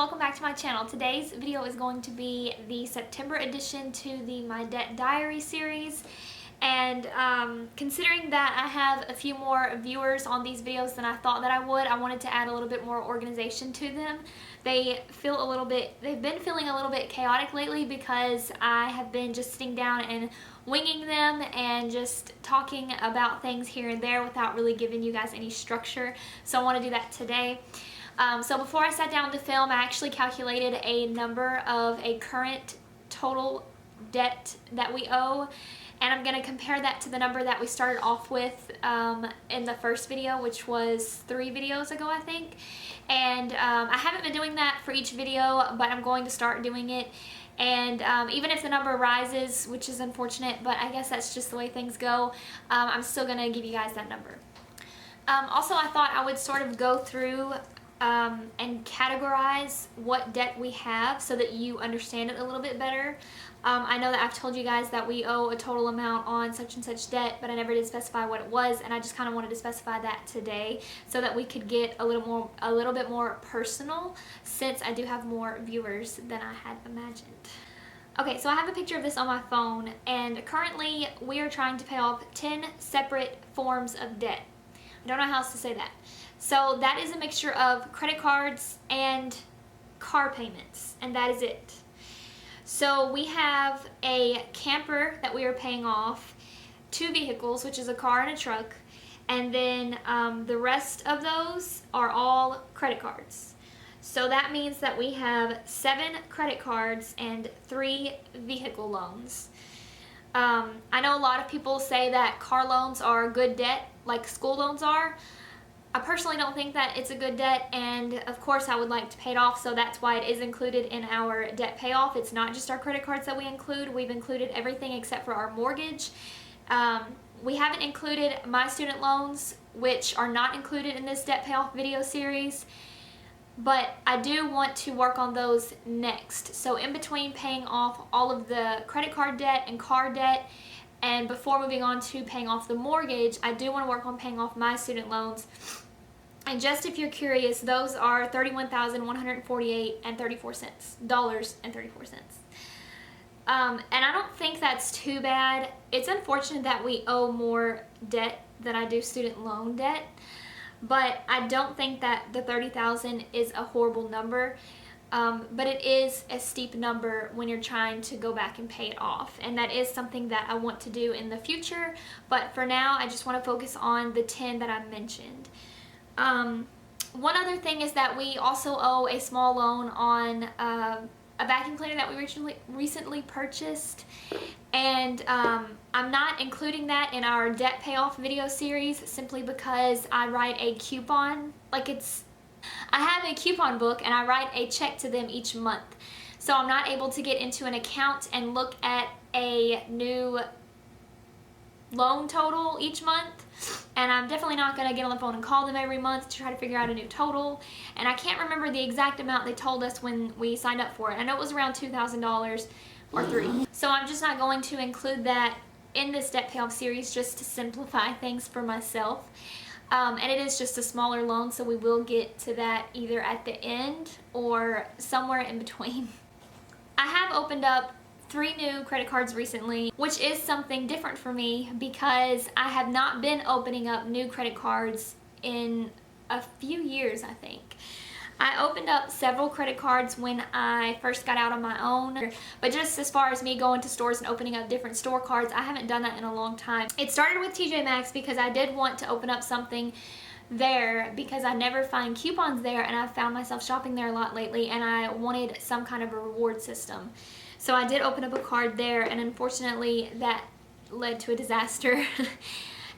welcome back to my channel. Today's video is going to be the September edition to the My Debt Diary series. And considering that I have a few more viewers on these videos than I thought that I would, I wanted to add a little bit more organization to them. They've been feeling a little bit chaotic lately because I have been just sitting down and winging them and just talking about things here and there without really giving you guys any structure. So I want to do that today. So before I sat down to film, I actually calculated a number of a current total debt that we owe, and I'm going to compare that to the number that we started off with in the first video, which was 3 videos ago, I think. And I haven't been doing that for each video, but I'm going to start doing it. And even if the number rises, which is unfortunate, but I guess that's just the way things go, I'm still going to give you guys that number. Also, I thought I would sort of go through and categorize what debt we have so that you understand it a little bit better. I know that I've told you guys that we owe a total amount on such and such debt, but I never did specify what it was, and I just kind of wanted to specify that today so that we could get a little bit more personal, since I do have more viewers than I had imagined. Okay, so I have a picture of this on my phone, and currently we are trying to pay off 10 separate forms of debt. I don't know how else to say that. So that is a mixture of credit cards and car payments, and that is it. So we have a camper that we are paying off, 2 vehicles, which is a car and a truck, and then the rest of those are all credit cards. So that means that we have 7 credit cards and 3 vehicle loans. I know a lot of people say that car loans are good debt, like school loans are. I personally don't think that it's a good debt, and of course I would like to pay it off, so that's why it is included in our debt payoff. It's not just our credit cards that we include. We've included everything except for our mortgage. We haven't included my student loans, which are not included in this debt payoff video series, but I do want to work on those next. So in between paying off all of the credit card debt and car debt, and before moving on to paying off the mortgage, I do want to work on paying off my student loans. And just if you're curious, those are $31,148.34. And I don't think that's too bad. It's unfortunate that we owe more debt than I do student loan debt, but I don't think that the $30,000 is a horrible number. But it is a steep number when you're trying to go back and pay it off, and that is something that I want to do in the future, but for now I just want to focus on the 10 that I mentioned. One other thing is that we also owe a small loan on a vacuum cleaner that we recently purchased, and I'm not including that in our debt payoff video series simply because I write a coupon, I have a coupon book and I write a check to them each month. So I'm not able to get into an account and look at a new loan total each month. And I'm definitely not going to get on the phone and call them every month to try to figure out a new total. And I can't remember the exact amount they told us when we signed up for it. I know it was around $2,000 or $3,000. So I'm just not going to include that in this debt payoff series just to simplify things for myself. And it is just a smaller loan, so we will get to that either at the end or somewhere in between. I have opened up 3 new credit cards recently, which is something different for me because I have not been opening up new credit cards in a few years, I think. I opened up several credit cards when I first got out on my own, but just as far as me going to stores and opening up different store cards, I haven't done that in a long time. It started with TJ Maxx because I did want to open up something there because I never find coupons there, and I've found myself shopping there a lot lately, and I wanted some kind of a reward system. So I did open up a card there, and unfortunately that led to a disaster.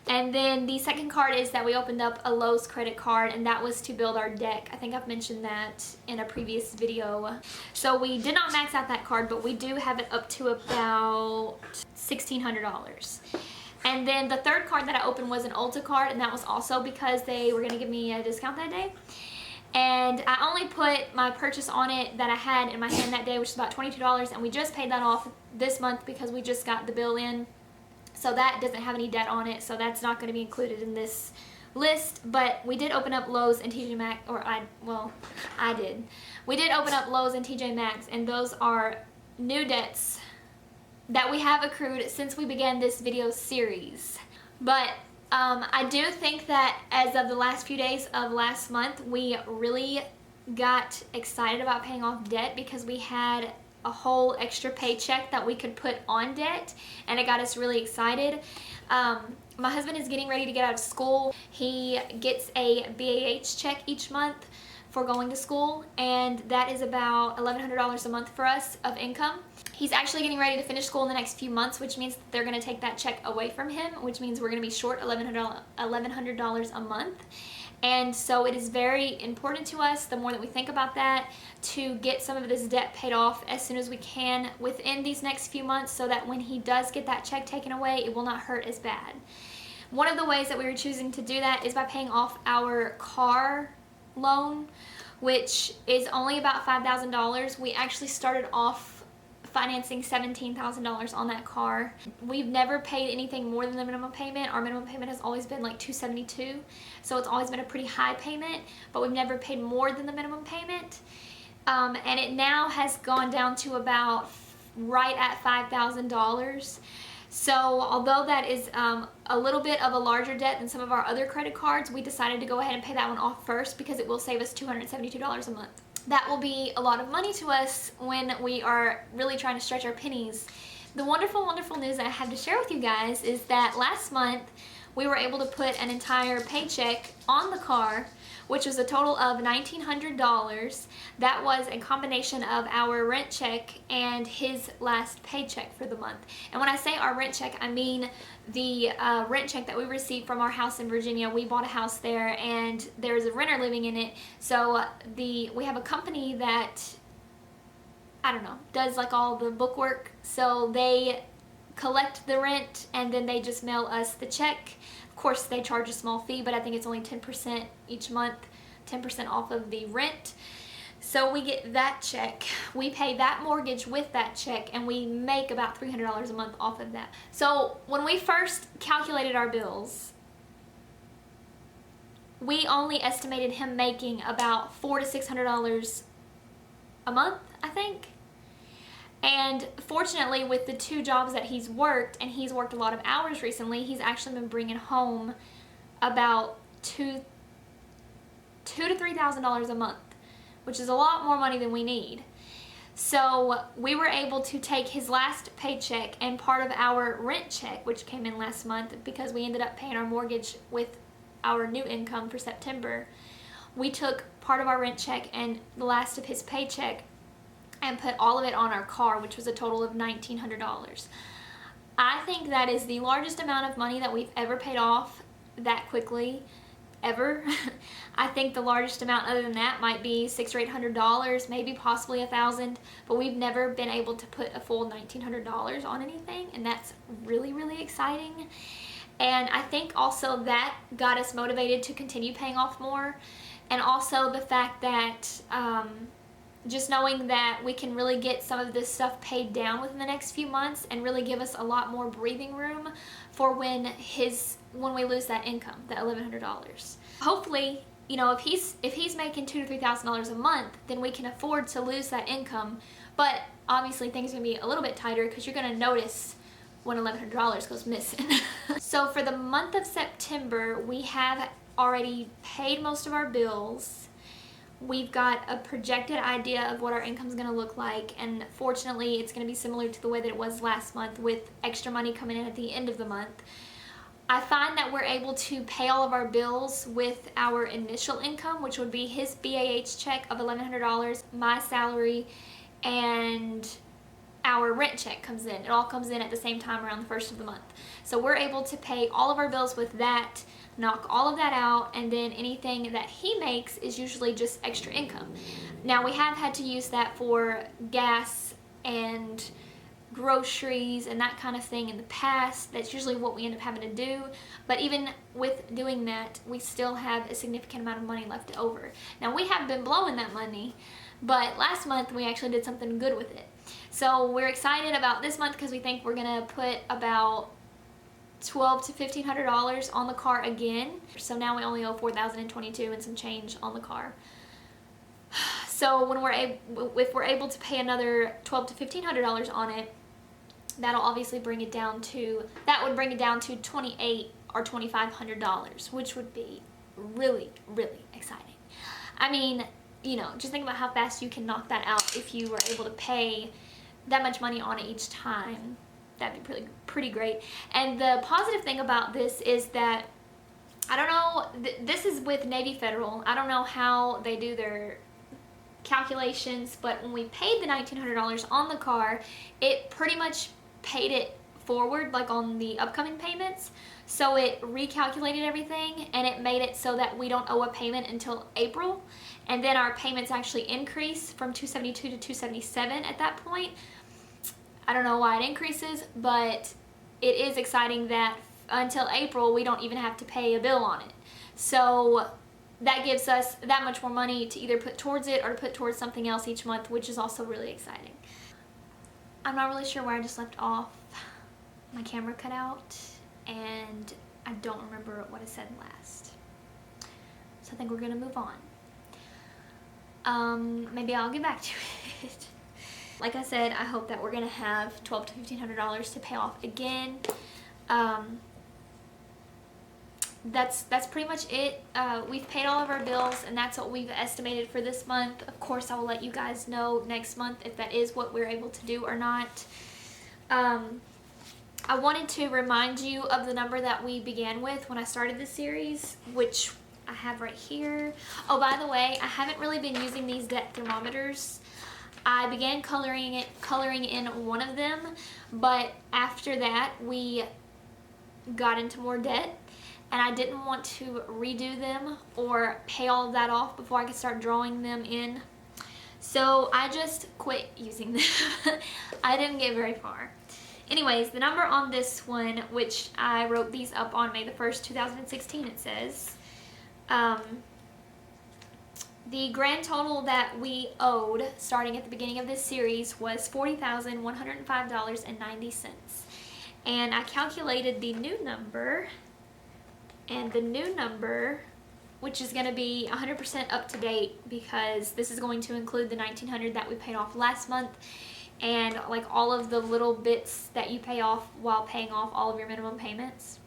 And then the second card is that we opened up a Lowe's credit card, and that was to build our deck. I think I've mentioned that in a previous video. So we did not max out that card, but we do have it up to about $1,600. And then the third card that I opened was an Ulta card, and that was also because they were going to give me a discount that day. And I only put my purchase on it that I had in my hand that day, which is about $22, and we just paid that off this month because we just got the bill in. So that doesn't have any debt on it, so that's not going to be included in this list, but we did open up Lowe's and TJ Maxx, I did. We did open up Lowe's and TJ Maxx, and those are new debts that we have accrued since we began this video series. But I do think that as of the last few days of last month, we really got excited about paying off debt because we had a whole extra paycheck that we could put on debt, and it got us really excited. My husband is getting ready to get out of school. He gets a BAH check each month for going to school, and that is about $1,100 a month for us of income. He's actually getting ready to finish school in the next few months, which means that they're going to take that check away from him, which means we're going to be short $1,100 a month. And so it is very important to us, the more that we think about that, to get some of this debt paid off as soon as we can within these next few months, so that when he does get that check taken away, it will not hurt as bad. One of the ways that we were choosing to do that is by paying off our car loan, which is only about $5,000. We actually started off financing $17,000 on that car. We've never paid anything more than the minimum payment. Our minimum payment has always been like $272, so it's always been a pretty high payment, but we've never paid more than the minimum payment. And it now has gone down to about right at $5,000. So although that is a little bit of a larger debt than some of our other credit cards, we decided to go ahead and pay that one off first because it will save us $272 a month. That will be a lot of money to us when we are really trying to stretch our pennies. The wonderful, wonderful news that I have to share with you guys is that last month we were able to put an entire paycheck on the car, which was a total of $1,900. That was a combination of our rent check and his last paycheck for the month. And when I say our rent check, I mean the rent check that we received from our house in Virginia. We bought a house there, and there's a renter living in it. So we have a company that, I don't know, does like all the bookwork. So they collect the rent, and then they just mail us the check. Of course, they charge a small fee, but I think it's only 10% each month, 10% off of the rent. So we get that check, we pay that mortgage with that check, and we make about $300 a month off of that. So when we first calculated our bills, we only estimated him making about $400 to $600 a month, I think. And fortunately, with the 2 jobs that he's worked, and he's worked a lot of hours recently, he's actually been bringing home about $2,000 to $3,000 a month, which is a lot more money than we need. So we were able to take his last paycheck and part of our rent check, which came in last month because we ended up paying our mortgage with our new income for September. We took part of our rent check and the last of his paycheck and put all of it on our car, which was a total of $1,900. I think that is the largest amount of money that we've ever paid off that quickly, ever. I think the largest amount other than that might be $600 or $800, maybe possibly $1,000, but we've never been able to put a full $1,900 on anything, and that's really, really exciting. And I think also that got us motivated to continue paying off more, and also the fact that just knowing that we can really get some of this stuff paid down within the next few months and really give us a lot more breathing room for when we lose that income, that $1,100. Hopefully, you know, if he's making $2,000 to $3,000 a month, then we can afford to lose that income. But obviously things are gonna be a little bit tighter because you're gonna notice when $1,100 goes missing. So for the month of September, we have already paid most of our bills. We've got a projected idea of what our income is going to look like, and fortunately it's going to be similar to the way that it was last month, with extra money coming in at the end of the month. I find that we're able to pay all of our bills with our initial income, which would be his BAH check of $1,100, my salary, and our rent check comes in. It all comes in at the same time around the first of the month. So we're able to pay all of our bills with that, knock all of that out, and then anything that he makes is usually just extra income. Now, we have had to use that for gas and groceries and that kind of thing in the past. That's usually what we end up having to do, but even with doing that, we still have a significant amount of money left over. Now, we have been blowing that money, but last month we actually did something good with it. So we're excited about this month because we think we're gonna put about $1,200 to $1,500 on the car again. So now we only owe $4,022 and some change on the car. So when if we're able to pay another $1,200 to $1,500 on it, that'll obviously bring it down to, that would bring it down to $2,800 or $2,500, which would be really, really exciting. I mean, you know, just think about how fast you can knock that out if you were able to pay that much money on it each time. That'd be pretty great. And the positive thing about this is that, I don't know, this is with Navy Federal. I don't know how they do their calculations, but when we paid the $1,900 on the car, it pretty much paid it forward, like on the upcoming payments. So it recalculated everything and it made it so that we don't owe a payment until April, and then our payments actually increase from $272 to $277 at that point. I don't know why it increases, but it is exciting that until April we don't even have to pay a bill on it. So that gives us that much more money to either put towards it or to put towards something else each month, which is also really exciting. I'm not really sure where I just left off. My camera cut out and I don't remember what I said last. So I think we're gonna move on. Maybe I'll get back to it. Like I said, I hope that we're gonna have $1,200 to $1,500 to pay off again. That's pretty much it. We've paid all of our bills, and that's what we've estimated for this month. Of course, I will let you guys know next month if that is what we're able to do or not. I wanted to remind you of the number that we began with when I started this series, which I have right here. Oh, by the way, I haven't really been using these debt thermometers. I began coloring in one of them, but after that we got into more debt, and I didn't want to redo them or pay all of that off before I could start drawing them in. So I just quit using them. I didn't get very far. Anyways, the number on this one, which I wrote these up on May the 1st, 2016, it says, the grand total that we owed starting at the beginning of this series was $40,105.90. And I calculated the new number, and the new number, which is going to be 100% up to date because this is going to include the $1,900 that we paid off last month, and like all of the little bits that you pay off while paying off all of your minimum payments.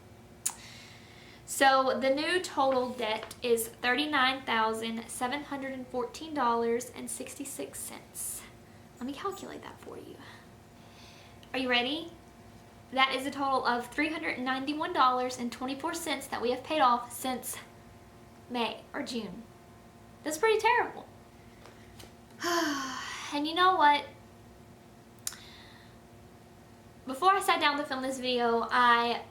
So the new total debt is $39,714.66. Let me calculate that for you. Are you ready? That is a total of $391.24 that we have paid off since May or June. That's pretty terrible. And you know what? Before I sat down to film this video, I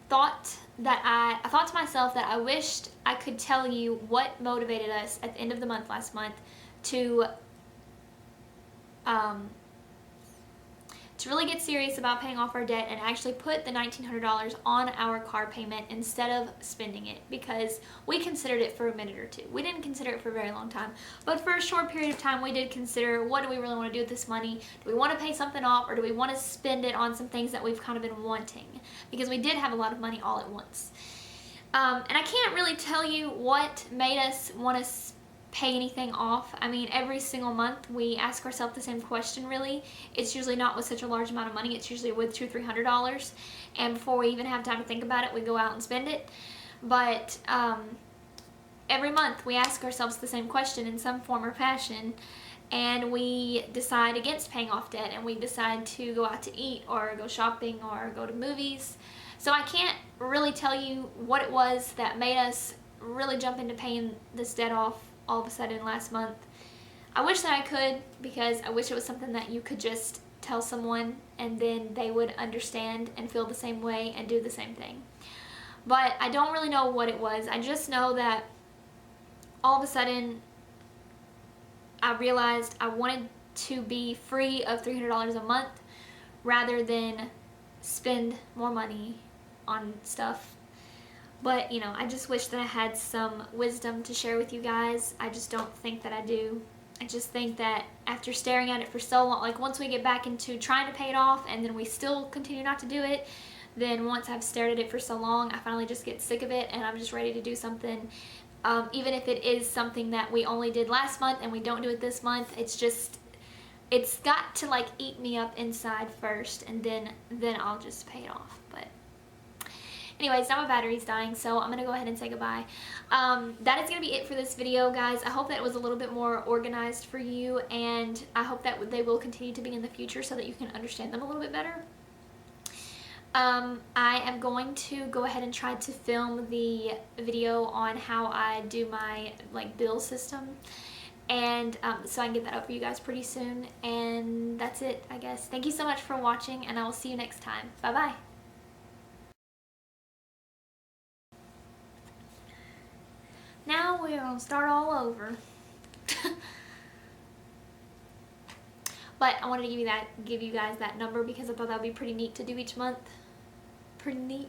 thought to myself that I wished I could tell you what motivated us at the end of the month last month to really get serious about paying off our debt and actually put the $1,900 on our car payment instead of spending it, because we considered it for a minute or two. We didn't consider it for a very long time, but for a short period of time we did consider, what do we really want to do with this money? Do we want to pay something off, or do we want to spend it on some things that we've kind of been wanting? Because we did have a lot of money all at once. And I can't really tell you what made us want to pay anything off. I mean, every single month we ask ourselves the same question, really. It's usually not with such a large amount of money. It's usually with $200 or $300, and before we even have time to think about it, we go out and spend it. But every month we ask ourselves the same question in some form or fashion, and we decide against paying off debt, and we decide to go out to eat or go shopping or go to movies. So I can't really tell you what it was that made us really jump into paying this debt off all of a sudden last month. I wish that I could, because I wish it was something that you could just tell someone and then they would understand and feel the same way and do the same thing. But I don't really know what it was. I just know that all of a sudden I realized I wanted to be free of $300 a month rather than spend more money on stuff. But, you know, I just wish that I had some wisdom to share with you guys. I just don't think that I do. I just think that after staring at it for so long, like once we get back into trying to pay it off and then we still continue not to do it, then once I've stared at it for so long, I finally just get sick of it and I'm just ready to do something. Even if it is something that we only did last month and we don't do it this month, it's got to like eat me up inside first, and then I'll just pay it off. But anyways, now my battery's dying, so I'm gonna go ahead and say goodbye. That is gonna be it for this video, guys. I hope that it was a little bit more organized for you, and I hope that they will continue to be in the future so that you can understand them a little bit better. I am going to go ahead and try to film the video on how I do my like bill system, and so I can get that up for you guys pretty soon. And that's it, I guess. Thank you so much for watching, and I will see you next time. Bye bye. Now we're gonna start all over. But I wanted to give you guys that number because I thought that would be pretty neat to do each month. Pretty neat.